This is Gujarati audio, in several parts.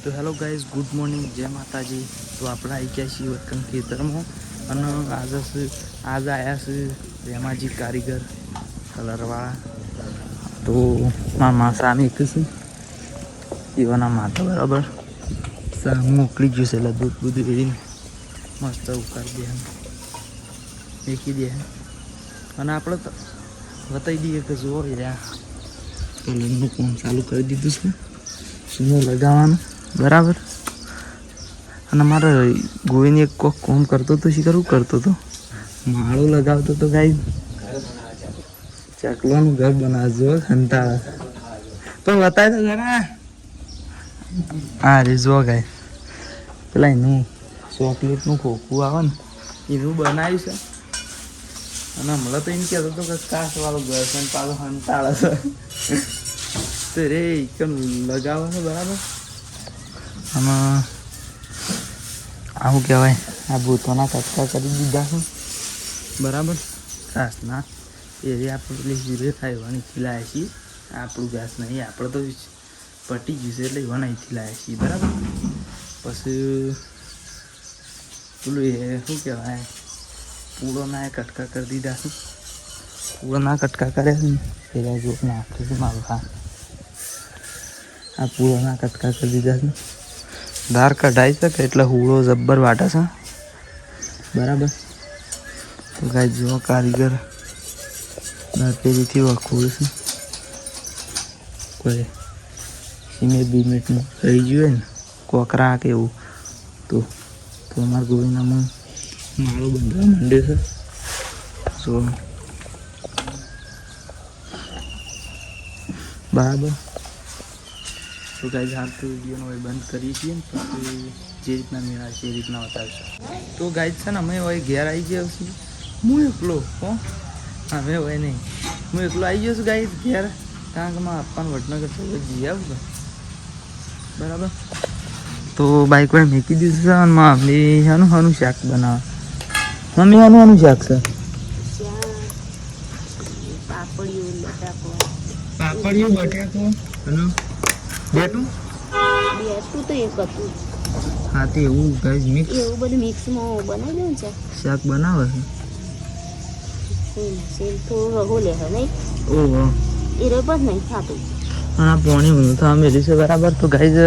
તો હેલો ગાઈઝ, ગુડ મોર્નિંગ, જય માતાજી. તો આપણે આવી ગયા છીએ વતન ખેતરમાં અને આજે આવ્યા છે રેમાજી કારીગર કલરવાળા. તો મારા સામે એક છે એવાના માતા બરાબર સામે મોકલી ગયું છે. એટલે દૂધ બધું એરીને મસ્ત ઉકાળી દે મેકી દે અને આપણે તો બતાવી દઈએ કે જુઓ રહ્યા કલરનું કામ ચાલુ કરી દીધું છે. સુનો લગાવવાનું બરાબર. અને મારે ગોવીને એક કોક કોમ કરતો હતો, શીખરું કરતો હતો, માળો લગાવતો હતો. ગાઈ ચકલાનું ઘર બનાવજો ખંતાળા પણ બતાય તો જરા. હા રે જો ગાય પેલા એનું ચોકલેટનું ખોખું આવે ને એનું બનાવ્યું છે. અને હમણાં તો એમ કહેતો હતો કે કાચવાળું ઘર છે ને પાછો ખંતાળા છે. તો રે કેમ લગાવે છે બરાબર. આમાં આવું કહેવાય આ ભૂતોના કટકા કરી દીધા છે બરાબર. ઘાસના એરિયા આપણે પેલી હીરે થાય એવાની ખીલાયા છીએ. આપણું ઘાસ નહીં, આપણે તો પટી ગયું છે એટલે એવા અહીંથી લાવ્યા છીએ બરાબર. પછી પેલું એ શું કહેવાય પૂળોના એ કટકા કરી દીધા છે. પૂળોના કટકા કર્યા છે ને પેલા જો નાખ્યું છે મારું. હા આ પૂળોના કટકા કરી દીધા છે. ધાર કઢાઈ શકે એટલે હુળો જબ્બર વાટે છે બરાબર. તો ગાય જો કારીગર પેલીથી વખોડ છે. કોઈ સિમેન્ટ બિમેન્ટનું રહી ગયું ને કોકરા કે એવું તો અમારા ગોવિંદામાં માળો બંધવા માંડ્યો છે. તો બરાબર. તો ગાઈઝ હાલ તો વિડીયોનો હવે બંધ કરીએ છીએ ને પછી જે રીતના મેળા છે એ રીતના બતાવીશું. તો ગાઈઝ છે ને અમે હવે ઘેર આવી ગયા છીએ. હું એકલો હો અમે હોય નહીં, હું એકલો આવી ગયો છું ગાઈઝ ઘેર. કારણ કે મારા પપ્પાને વડનગર તો જઈ આવું બરાબર. તો બાઈક પર મૂકી દીધું છે અને મમ્મી શાનું શાક બનાવે. મમ્મી શાનું શાક છે? પાપડિયું બટાકો અને બેટું તો એક હતું. હા તે એવું ગાઈઝ મિક્સ એવું બધું મિક્સમાં બનાવી દઉં છે. શાક બનાવે છે. થોડું રગો લે છે નહીં. ઓહો એ રબ જ નહીં ખાતું. અને આ પોણી ઊંધું થવા મેળ્યું છે બરાબર. તો ગાઈઝ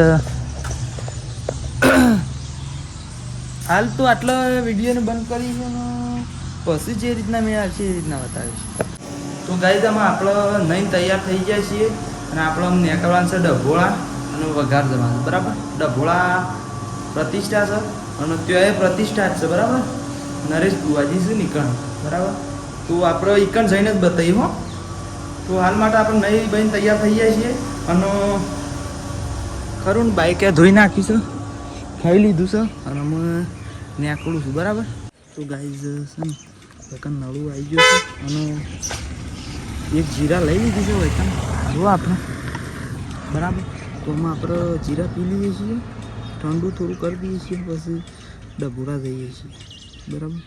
હાલ તો આટલા વિડીયોને બંધ કરી છે ને પછી જે રીતના મેળા છે એ રીતના બતાવીશ. તો ગાઈઝ આમાં આપણે નહીં તૈયાર થઈ જાય છીએ અને આપણે નીકળવાનું છે ડભોળા અને વઘાર જવાનું બરાબર. ડભોળા પ્રતિષ્ઠા છે અને ત્યાં પ્રતિષ્ઠા જ છે બરાબર. નરેશ બુવાજી છે નીકળ બરાબર. તો આપણે ઈકણ જઈને જ બતાવીએ હો. તો હાલ માટે આપણે નહીં બહીને તૈયાર થઈ જાય છીએ અને ખરું ને બાઈકે ધોઈ નાખી છે, ખાઈ લીધું છે અને અમે નીકળું છું બરાબર. તો ગાઈઝ છે ને વૈકન નળું આવી ગયું છે અને એક જીરા લઈ લીધી છે વૈકન જો આપણે બરાબર. તો એમાં આપણે જીરા પી લઈએ છીએ, ઠંડુ થોડું કરી દઈએ છીએ, પછી ડભોળા જઈએ છીએ બરાબર.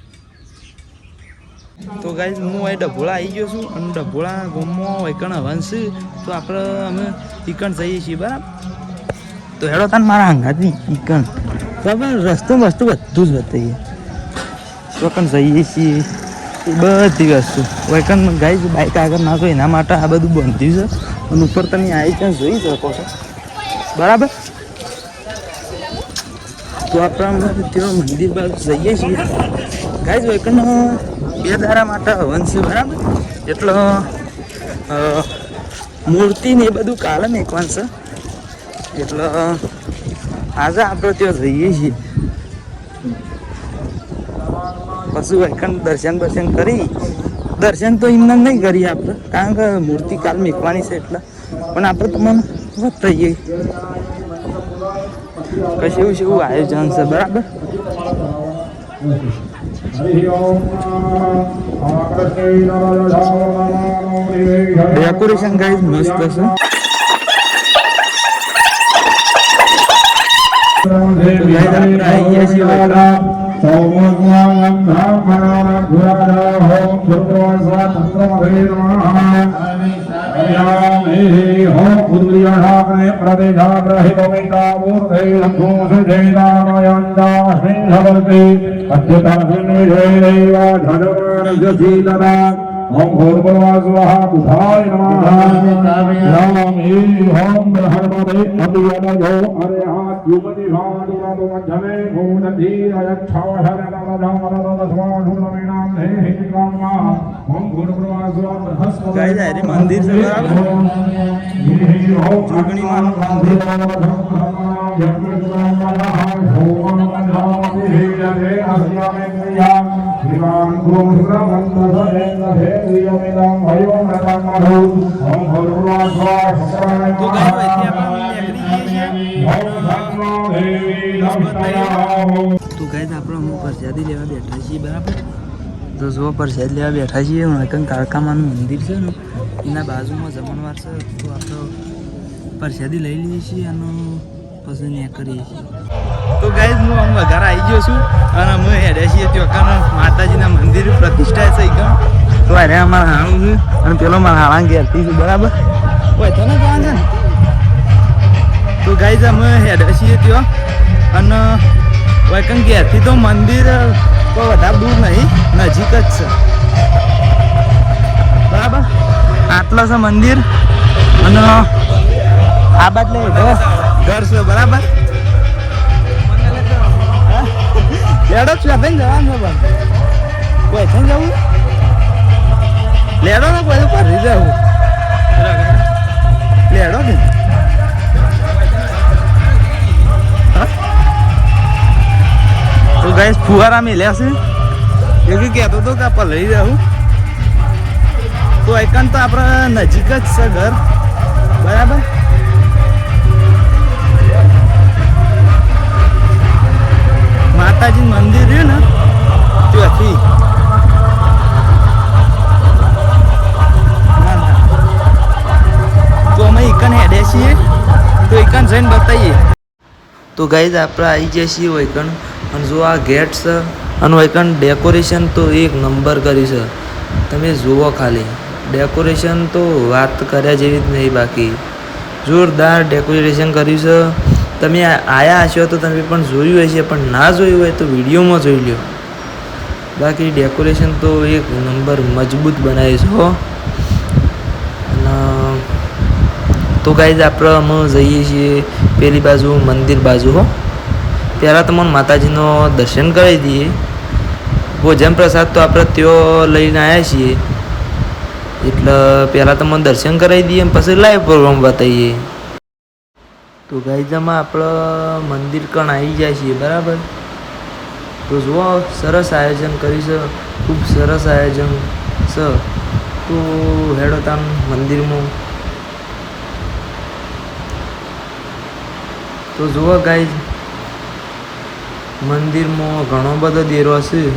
તો ગાઈઝ હું અહીં ડભોળા આવી ગયો છું અને ડભોળા ગામમાં વૈકણ હવન છે. તો આપણે અમે ઈકણ જઈએ છીએ બરાબર. તો હેડો તાન મારા હંગાથી ઈકણ બરાબર. રસ્તો વસ્તુ બધું જ બતાવીએ. વૈકણ જઈએ છીએ એ બધી વસ્તુ વૈકણ ગાઈઝ બાઈક આગળ નાખો એના માટે આ બધું બંધ્યું છે અને ઉપર તમે આવી ત્યાં જોઈ શકો છો બરાબર. તો આપણે ત્યાં મંદિર બાજુ જઈએ છીએ ગાઈઝ. વૈકણ 2 દાડા માટે હવન છે બરાબર. એટલે મૂર્તિ ને એ બધું કાલે મેકવાનું છે. એટલે આજે આપણે ત્યાં જઈએ છીએ. પછી વૈકણ દર્શન કરી દર્શન તો એમને નહીં કરીએ આપણે કારણ કે મૂર્તિ કાલ મેકવાની છે એટલે. પણ આપણે તમને બતાવીએ કશું એવું આયોજન છે બરાબર. ડેકોરેશન ગાઈઝ મસ્ત છે. આવી ગયા છીએ ओम ब्राह्मणाभ्यां होम उद्रियाग्ने प्रदेशाग्रहितमितामूर्धे लघुसुजैनामयन्दास्मिन्धवति अद्यतास्मिन्विजयैव धनवानजसीतदा ओम भूर्भुवस्वः बुधाय नमः यामि ओम ब्रह्मणे अभियनयो अरेहात् युवति भानुरतो मध्यमे भूतधीरयच्छावहरणरदामरदस्वानुरवीणां देहि कामा ओम भूर्भुवस्वः बृहस्पति गाइस अरे मंदिर से बराबर जोगणी मानो मंदिर तो गाइस वैसे तो गाइस આપણે અમુક પ્રસાદી લેવા બેઠા છીએ બરાબર તો જો પ્રસાદ લેવા બેઠા છીએ કંઈક કાળકામાનું મંદિર છે ને એના બાજુમાં જમણવાર છે તો આપણે પ્રસાદી લઈ લઈએ છીએ અને પછી ને કરીએ છીએ તો ગાઈસ હું આમ ઘરે આવી ગયો છું અને અમે હેડ્યા છીએ ત્યાં માતાજીના મંદિર પ્રતિષ્ઠા છે એકદમ તો અરે અમારા હાણું છે અને પેલો મારા હાણા ઘેરથી છે બરાબર હોય તો ને કોણ છે ને તો ગાઈસ અમે હેડ્યા છીએ ત્યાં અને વૈકંગ ઘેરથી તો મંદિર કોઈ વધારે દૂર નહીં નજીક જ છે બરાબર આટલા છે મંદિર અને આ બાજુ ઘર છે બરાબર લેડો છું આપણે જવાનું છે પણ કોઈ છે જવું લેડો ને કોઈ ફરી જવું લેડો ને તો ગાઈસ ફુવારા મેલ્યા છે એ કહેતો હતો કે આપણે લઈ જાઉં તો એકન તો આપણે નજીક જ છે ઘર બરાબર માતાજી મંદિર રહ્યું ને ત્યાંથી તો અમે એકન હેડ્યા છીએ તો એકન જઈને બતાવીએ તો ગાઈઝ આપણે આવી જઈએ છીએ વૈકણ અને જો આ ગેટ છે અને વૈકણ ડેકોરેશન તો એક નંબર કરી છે તમે જુઓ ખાલી ડેકોરેશન તો વાત કર્યા જેવી જ નહીં બાકી જોરદાર ડેકોરેશન કર્યું છે તમે આયા હશો તો તમે પણ જોયું હશે પણ ના જોયું હોય તો વિડીયોમાં જોઈ લો બાકી ડેકોરેશન તો એક નંબર મજબૂત બનાવી છે હો અને તો ગાઈઝ આપણે અમે જઈએ છીએ પેલી બાજુ મંદિર બાજુ હો પહેલાં તમને માતાજીનો દર્શન કરાવી દઈએ ભોજન પ્રસાદ તો આપણે ત્યાં લઈને આવ્યા છીએ એટલે પહેલાં તમને દર્શન કરાવી દઈએ પછી લાઈવ પ્રોગ્રામ બતાવીએ તો ગાઈઝામાં આપણે મંદિર કણ આવી જાય છીએ બરાબર તો જુઓ સરસ આયોજન કર્યું છે ખૂબ સરસ આયોજન છે તો હેડો તાન મંદિરમાં તો જુઓ ગાઈઝ મંદિરમાં ઘણો બધો દેરો છે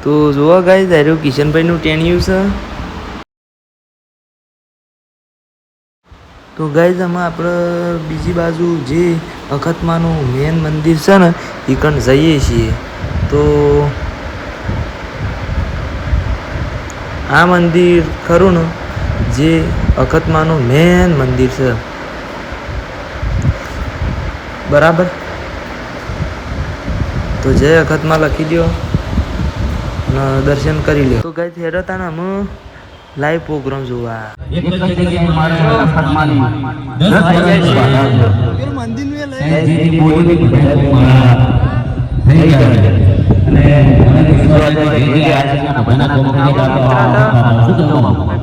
તો જુઓ ગાઈઝ આર્યું કિશનભાઈનું ટેણિયું છે તો ગાઈઝ આમાં આપણે બીજી બાજુ જે અખતમાનું મેન મંદિર છે ને એ કણ જઈએ છીએ તો આ મંદિર ખરું ને જે અખતમાનું મેન મંદિર છે બરાબર તો જય અખતમાં લખી દો અને દર્શન કરી લો તો ગાઈઝ હેડો તાને અમે લાઈવ પ્રોગ્રામ જોવા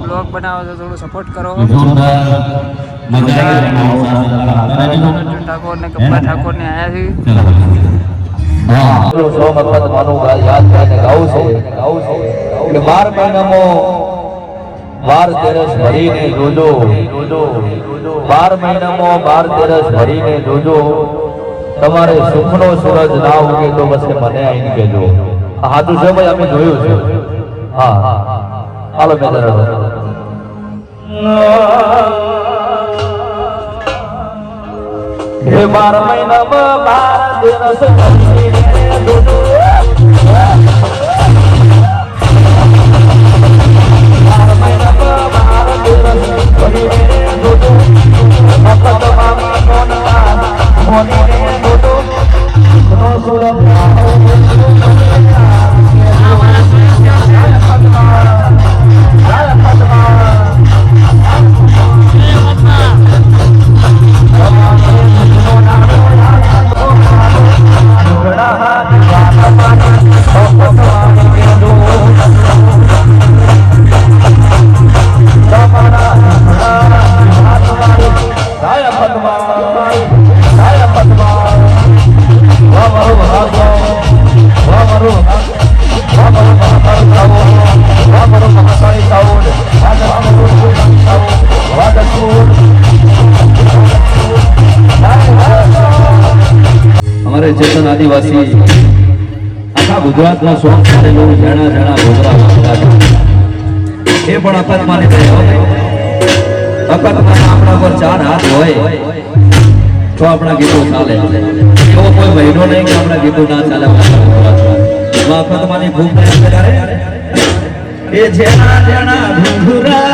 બ્લોગ બનાવો તો થોડું સપોર્ટ કરો ઠાકોર ને કપ્પા ઠાકોર ને આયા છે યાદ કરીને ગાવું છે કે 12 મહિનામાં 12 તેરસ ભરીને જોજો 12 મહિનામાં 12 તેરસ ભરીને જોજો તમારે સુખનો સૂરજ ના ઉગે તો બસ મને આવીને કહેજો હાથું છે ભાઈ અમે જોયું છે હા હાલો મેં એ 12 મહિનામાં 12 દિવસ કરીને જોજો 12 મહિનામાં 12 દિવસ કરીને જોજો મફત મામા કોના મોનીને જોજો નો સુરત हमारे चेतन आदिवासी आखा गुजरात ना सोंग करेલું જણા જણા ગોબરા એ પણ અકસ્માત થયો અકસ્માત આપણા પર 4 હાથ હોય તો આપણા ગીતો ચાલે એવો કોઈ મહિનો નહીં કે આપણા ગીતો ના ચાલે અકસ્માતની ભૂખ નહીં કરે એ જણા જણા ઘુંઘરા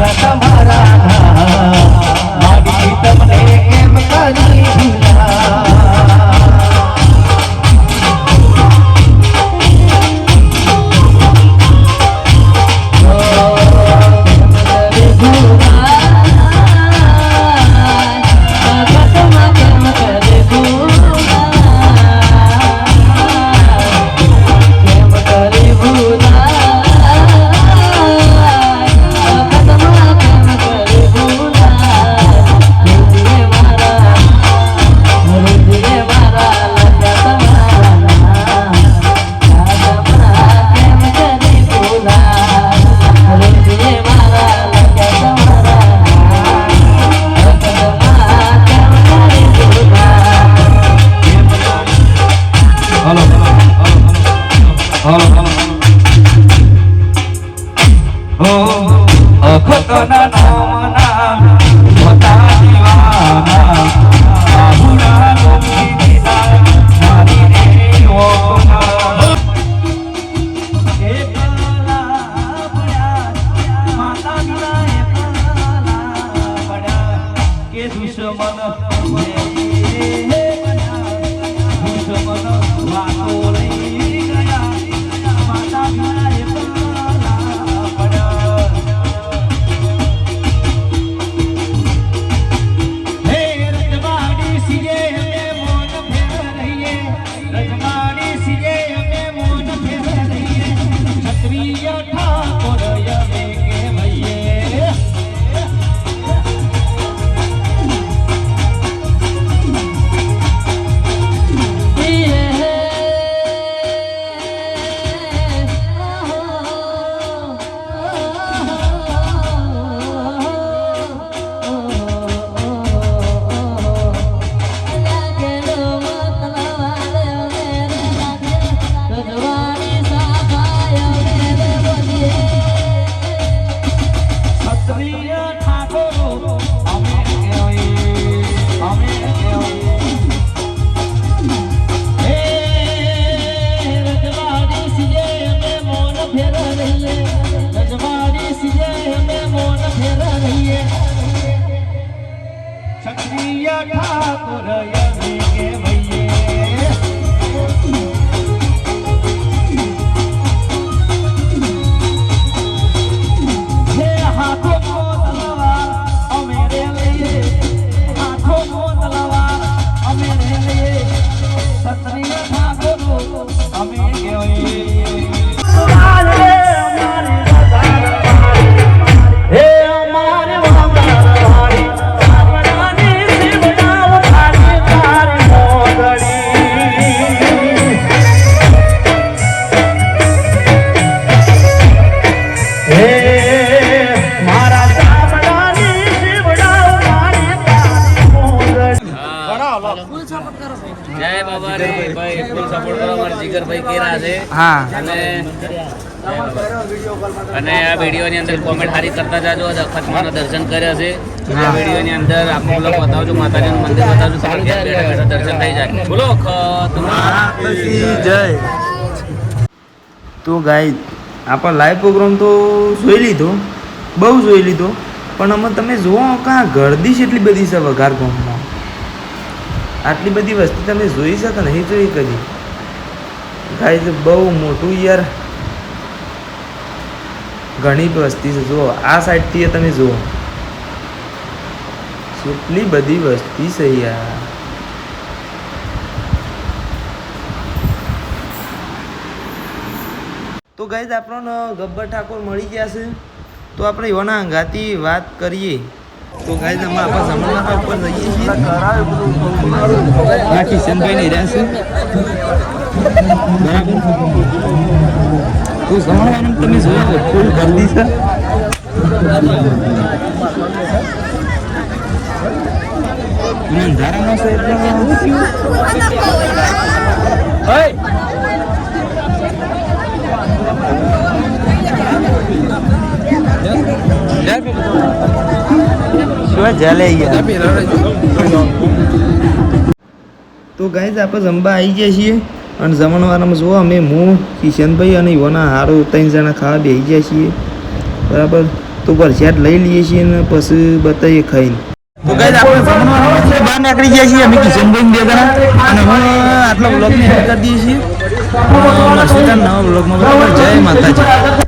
રાજા તમારા મારી તમને કેમ કરી ભૂલા હા અને આ વિડીયોની અંદર કોમેન્ટ સારી કરતા જાજો અખતમાના દર્શન કર્યા છે આ વિડીયોની અંદર આપણે બ્લોગ બતાવજો માતાજીનું મંદિર બતાવજો તમારે ઘેર બેઠા બેઠા દર્શન થઈ જાય બોલો જય. તો ગાઈસ આપણે લાઈવ પ્રોગ્રામ તો જોઈ લીધો, બહુ જોઈ લીધો, પણ અમે તમે જુઓ કાં ગરદી છે એટલી બધી છે વઘાર ગામમાં. આટલી બધી વસ્તી તમે જોઈ શકો નહીં જોઈ કદી ગાઈસ, બહુ મોટું યાર ઘણી વસ્તી છે. જુઓ આ સાઈડથી તમે જુઓ કેટલી બધી વસ્તી છે યાર. તો ગાઈસ આપણને ગબ્બર ઠાકોર મળી ગયા છે, તો આપણે એવાના અંગાથી વાત કરીએ. તો ગાઈસ અમે આપણા જમણવાર ઉપર જઈએ છીએ. આ કિશનભાઈ ને રહ્યા છે બરાબર. તો જમણવાનું તમે જોયો ફૂલ ગરદી છે. અંધારામાં છે એટલે તો ગાઈઝ આપણે જમવા આવી ગયા છીએ અને જમણવારમાં જુઓ અમે હું કિશનભાઈ અને યુવાના હારો 3 જણા ખાવા બેસી ગયા છીએ બરાબર. તો પ્રસાદ લઈ લઈએ છીએ અને પછી બતાવીએ ખાઈને. તો ગાઈસ આપણે જમવાનું બહાર નીકળી ગયા છીએ અમે કિશનભાઈ બે જણા અને હું આટલા વ્લોગને એડ કરી દઈએ છીએ. મળશું ત્યાં નવા વ્લોગમાં. બરાબર, જય માતાજી.